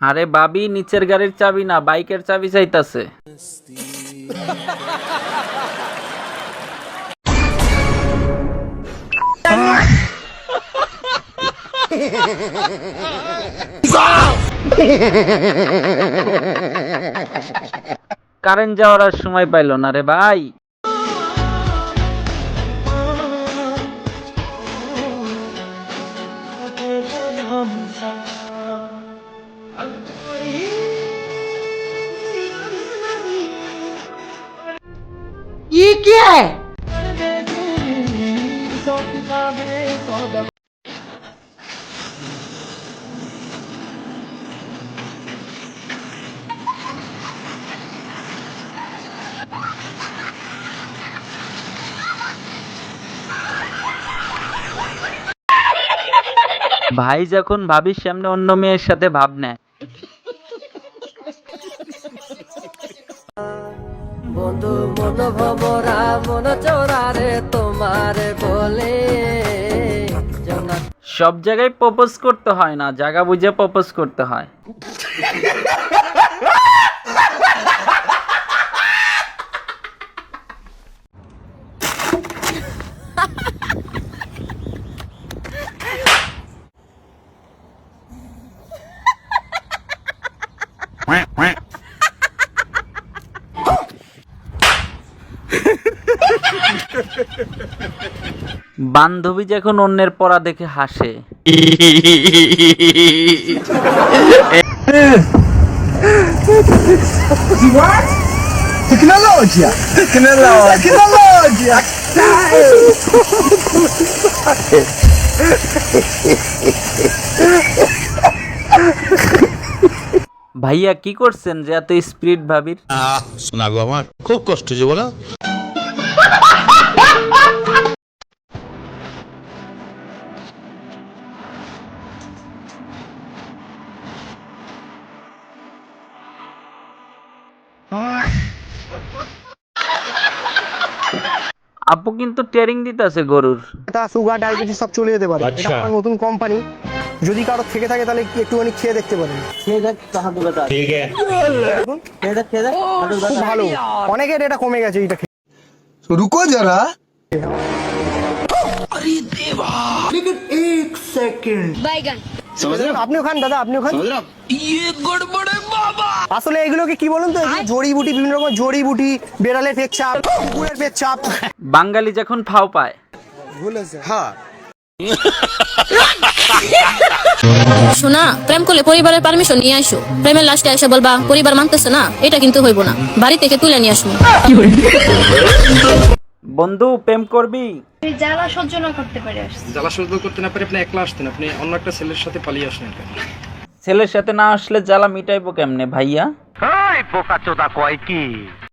আরে ভাবি, নিচের গাড়ির চাবি না, বাইকের চাবি চাইতাছে। কারেন্ট যাওয়ার আর সময় পাইল না রে ভাই। ये क्या है? ভাই যখন ভাবির সামনে অন্য মেয়ের সাথে ভাব নেয়। বন্ধু মন ভমরা মন চোরারে তোমারে বলে সব জায়গায় প্রপোজ করতে হয় না, জায়গা বুঝে প্রপোজ করতে হয়। বান্ধবী যখন অন্যের পড়া দেখে হাসে। Tecnologia! Tecnologia! ভাইয়া কি করছেন যে এত স্পিরিট ভাবির? শোনা গো, আমার খুব কষ্ট যে বলো। আপু কিন্তু ট্রেনিং দিতেছে গরুর। এটা সুগার ডায়াবেটিস সব চলে যেতে পারে। এটা আমার নতুন কোম্পানি, যদি কারো থেকে থাকে তাহলে একটুখানি খেয়ে দেখতে পারেন। ঠিক আছে, খুব ভালো, অনেকের এটা কমে গেছে এটা খেয়ে। रुको जरा আপনিও খান দাদা, আপনিও খান। আসলে এগুলোকে কি বলুন তো, জড়িবুটি, বিভিন্ন রকম জড়িবুটি, বেড়ালের পেচ্ছাপ, কুকুরের পেচ্ছাপ। বাঙালি যখন ফাও পায়। শোনা, প্রেম করলে পরিবারের পারমিশন নিয়ে আসো। প্রেমের লাস্টে এসে বলবা পরিবার মানতেছে না, এটা কিন্তু হইব না। বাড়ি থেকে তুলে নিয়ে আসবো। বন্ধু প্রেম করবি? জ্বালা সহ্য না করতে পারে আসছে। জ্বালা সহ্য করতে না পারে আপনি একলা আসতেন, আপনি অন্য একটা ছেলের সাথে পালিয়ে আসলেন কেন? ছেলের সাথে না আসলে জ্বালা মিটাইবো কেমনে ভাইয়া?